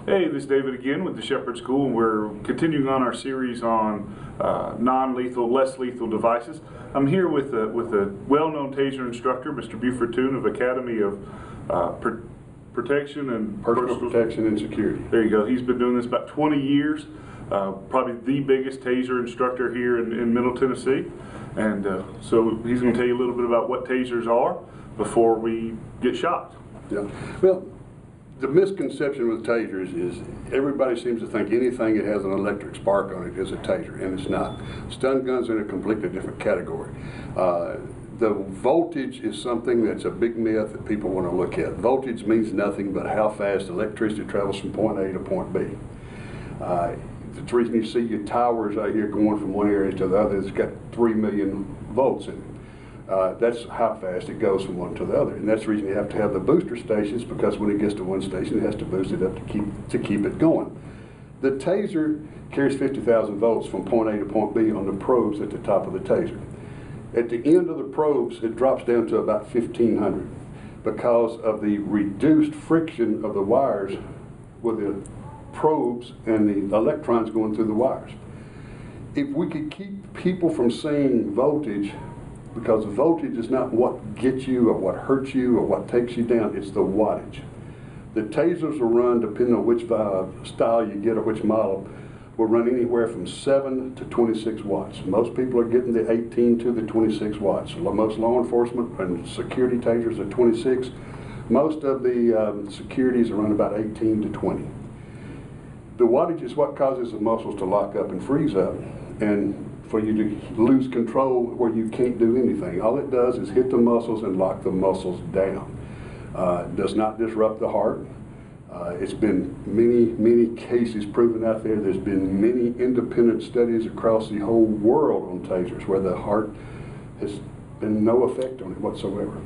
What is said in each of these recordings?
Hey, this is David again with the Shepherd School, and we're continuing on our series on non-lethal, less lethal devices. I'm here with a well-known taser instructor, Mr. Buford Toon of Academy of Protection and Personal Protection and Security. There you go. He's been doing this about 20 years. Probably the biggest taser instructor here in Middle Tennessee. And so he's going to tell you a little bit about what tasers are before we get shot. Yeah. Well, the misconception with tasers is everybody seems to think anything that has an electric spark on it is a taser, and it's not. Stun guns are in a completely different category. The voltage is something that's a big myth that people want to look at. Voltage means nothing but how fast electricity travels from point A to point B. That's the reason you see your towers out here going from one area to the other. It's got 3 million volts in it. That's how fast it goes from one to the other, and that's the reason you have to have the booster stations, because when it gets to one station, it has to boost it up to keep it going. The taser carries 50,000 volts from point A to point B on the probes at the top of the taser. At the end of the probes, it drops down to about 1,500 because of the reduced friction of the wires with the probes and the electrons going through the wires. If we could keep people from seeing voltage, because voltage is not what gets you or what hurts you or what takes you down, it's the wattage. The tasers will run, depending on which style you get or which model, will run anywhere from 7 to 26 watts. Most people are getting the 18 to the 26 watts. Most law enforcement and security tasers are 26. Most of the securities are run about 18 to 20. The wattage is what causes the muscles to lock up and freeze up, and for you to lose control where you can't do anything. All it does is hit the muscles and lock the muscles down. It does not disrupt the heart. It's been many cases proven out there. There's been many independent studies across the whole world on tasers where the heart has been no effect on it whatsoever.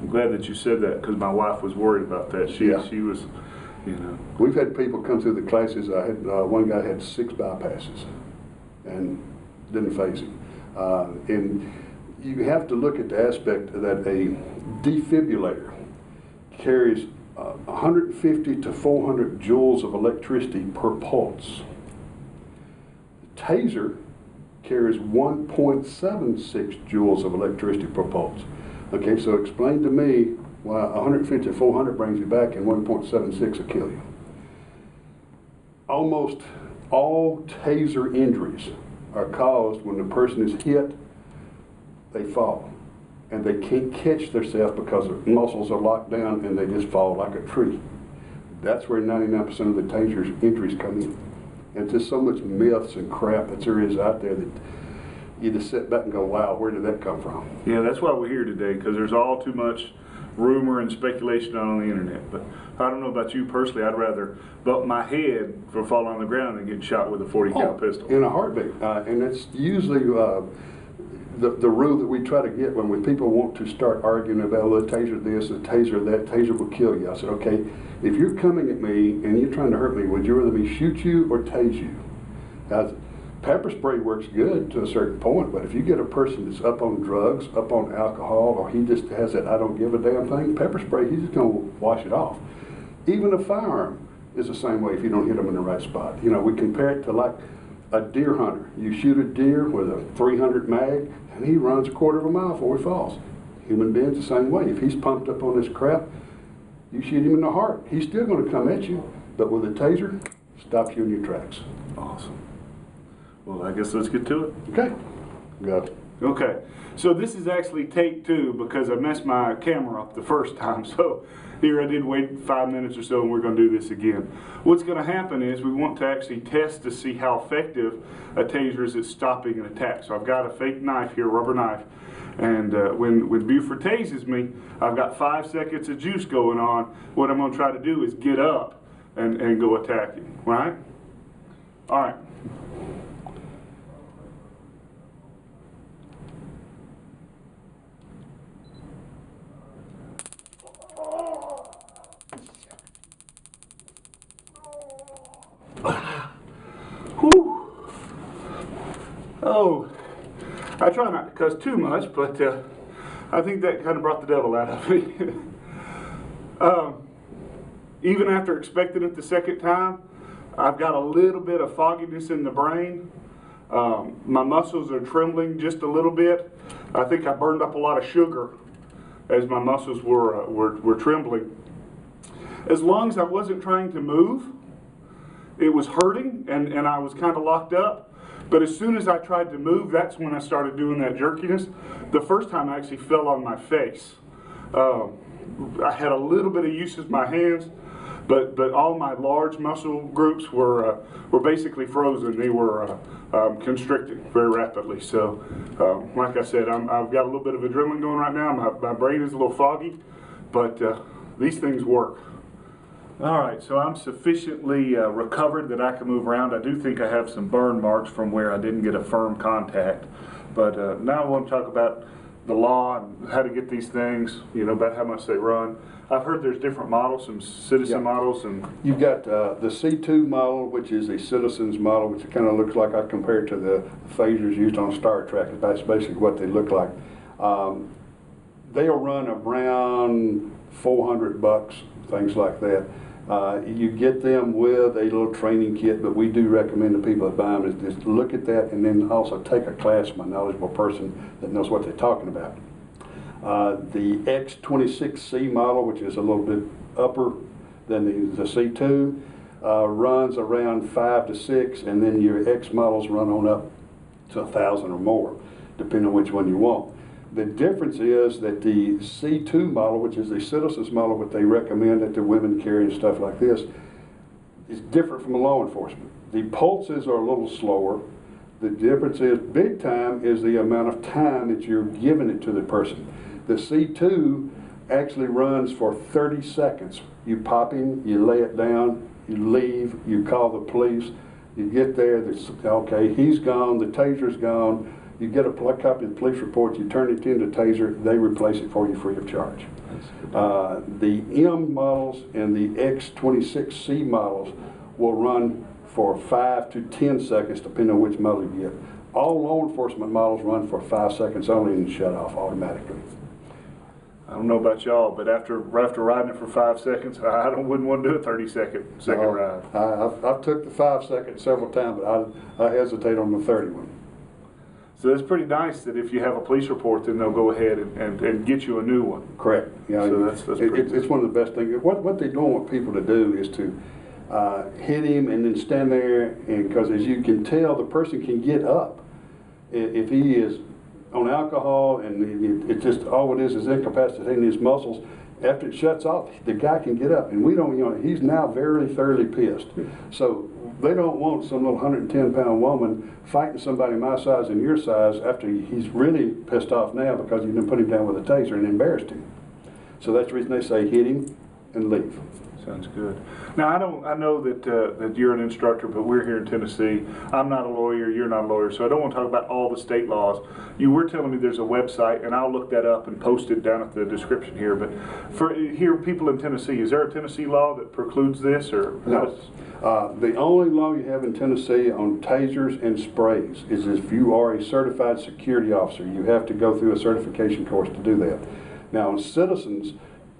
I'm glad that you said that, because my wife was worried about that. She was, you know. We've had people come through the classes. I had one guy had 6 bypasses, and didn't phase him. And you have to look at the aspect that a defibrillator carries 150 to 400 joules of electricity per pulse. The taser carries 1.76 joules of electricity per pulse. Okay, so explain to me why 150 to 400 brings you back and 1.76 will kill you. Almost all taser injuries are caused when the person is hit, they fall, and they can't catch themselves because their muscles are locked down and they just fall like a tree. That's where 99% of the taser injuries come in. And just so much myths and crap that there is out there that you just sit back and go, wow, where did that come from? Yeah, that's why we're here today, because there's all too much rumor and speculation on the internet. But I don't know about you personally, I'd rather bump my head for falling on the ground than get shot with a 40 cal pistol. In a heartbeat. And that's usually the rule that we try to get when people want to start arguing about, well, the taser this, the taser that, taser will kill you. I said, okay, if you're coming at me and you're trying to hurt me, would you rather me shoot you or tase you? Now, pepper spray works good to a certain point, but if you get a person that's up on drugs, up on alcohol, or he just has that I don't give a damn thing, pepper spray, he's just going to wash it off. Even a firearm is the same way if you don't hit them in the right spot. You know, we compare it to like a deer hunter. You shoot a deer with a 300 mag, and he runs a quarter of a mile before he falls. Human beings the same way. If he's pumped up on this crap, you shoot him in the heart, he's still going to come at you, but with a taser, stops you in your tracks. Awesome. Well, I guess let's get to it. Okay, go. Okay, so this is actually take 2 because I messed my camera up the first time. So here I did wait 5 minutes or so, and we're going to do this again. What's going to happen is we want to actually test to see how effective a taser is at stopping an attack. So I've got a fake knife here, rubber knife, and when Buford tases me, I've got 5 seconds of juice going on. What I'm going to try to do is get up and go attacking, right? All right. Whew. Oh, I try not to cuss too much, but I think that kind of brought the devil out of me. even after expecting it the second time, I've got a little bit of fogginess in the brain. My muscles are trembling just a little bit. I think I burned up a lot of sugar as my muscles were trembling. As long as I wasn't trying to move, it was hurting and I was kind of locked up. But as soon as I tried to move, that's when I started doing that jerkiness. The first time I actually fell on my face. I had a little bit of use of my hands, but all my large muscle groups were basically frozen. They were constricted very rapidly. So, like I said, I've got a little bit of adrenaline going right now. My brain is a little foggy, but these things work. All right, so I'm sufficiently recovered that I can move around. I do think I have some burn marks from where I didn't get a firm contact. But now I want to talk about the law and how to get these things, you know, about how much they run. I've heard there's different models, some citizen models. And you've got the C2 model, which is a citizen's model, which kind of looks like I compare it to the phasers used on Star Trek. That's basically what they look like. They'll run around $400, things like that. You get them with a little training kit, but we do recommend to people that buy them is just look at that and then also take a class from a knowledgeable person that knows what they're talking about. The X26C model, which is a little bit upper than the C2, runs around 5 to 6, and then your X models run on up to 1,000 or more, depending on which one you want. The difference is that the C2 model, which is the citizens model, what they recommend that the women carry and stuff like this, is different from law enforcement. The pulses are a little slower. The difference is, big time, is the amount of time that you're giving it to the person. The C2 actually runs for 30 seconds. You pop in, you lay it down, you leave, you call the police, you get there, okay, he's gone, the taser's gone. You get a copy of the police report, you turn it into Taser, they replace it for you free of charge. The M models and the X26C models will run for 5 to 10 seconds, depending on which model you get. All law enforcement models run for 5 seconds only and shut off automatically. I don't know about y'all, but after riding it for 5 seconds, I wouldn't want to do a 30-second ride. I've took the 5 seconds several times, but I hesitate on the 30 one. So it's pretty nice that if you have a police report, then they'll go ahead and get you a new one. Correct. Yeah, so that's it's one of the best things. What they don't want people to do is to hit him and then stand there, and because as you can tell, the person can get up if he is on alcohol, and it just all it is incapacitating his muscles. After it shuts off, the guy can get up, and we don't. You know, he's now very thoroughly pissed. So they don't want some little 110-pound woman fighting somebody my size and your size after he's really pissed off now because you didn't put him down with a taser and embarrassed him. So that's the reason they say hit him and leave. Sounds good. Now I know that you're an instructor, but we're here in Tennessee. I'm not a lawyer. You're not a lawyer, so I don't want to talk about all the state laws. You were telling me there's a website, and I'll look that up and post it down at the description here. But for here, people in Tennessee, is there a Tennessee law that precludes this, or no? The only law you have in Tennessee on tasers and sprays is if you are a certified security officer, you have to go through a certification course to do that. Now, on citizens,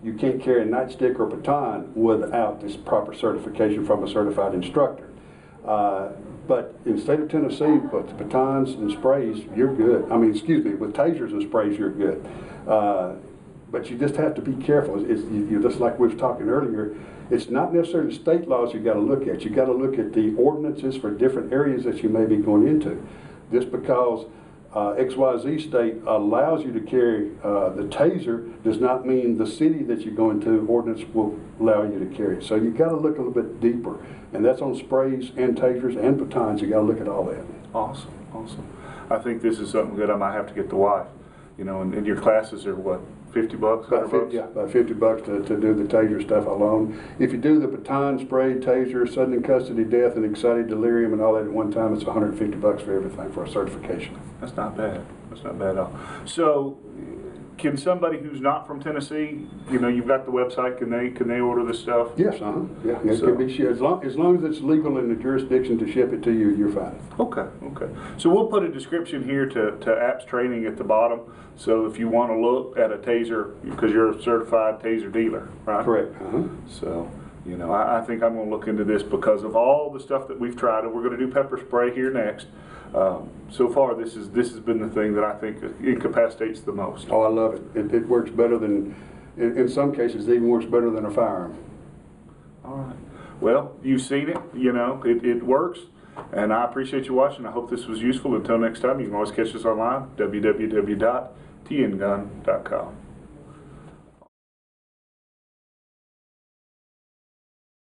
you can't carry a nightstick or baton without this proper certification from a certified instructor. But in the state of Tennessee, with the batons and sprays, you're good. I mean, excuse me, with tasers and sprays, you're good. But you just have to be careful. Just like we were talking earlier, it's not necessarily state laws you got to look at. You got to look at the ordinances for different areas that you may be going into. Just because XYZ state allows you to carry the taser does not mean the city that you go into ordinance will allow you to carry it. So you got to look a little bit deeper, and that's on sprays and tasers and batons. You got to look at all that. Awesome, awesome. I think this is something good. I might have to get the wife. You know, and your classes are what, $50, $100? Yeah, about $50 to do the taser stuff alone. If you do the baton, spray, taser, sudden in custody death, and excited delirium, and all that at one time, it's $150 for everything for a certification. That's not bad. That's not bad at all. So, can somebody who's not from Tennessee, you know, you've got the website, can they order this stuff? Yes, yeah, it can be shipped. As long as it's legal in the jurisdiction to ship it to you, you're fine. Okay. So we'll put a description here to apps training at the bottom. So if you want to look at a taser, because you're a certified taser dealer, right? Correct. So You know, I think I'm going to look into this because of all the stuff that we've tried, and we're going to do pepper spray here next. So far, this has been the thing that I think incapacitates the most. Oh, I love it. It works better than, in some cases, it even works better than a firearm. All right. Well, you've seen it. You know, it works. And I appreciate you watching. I hope this was useful. Until next time, you can always catch us online, www.tngun.com.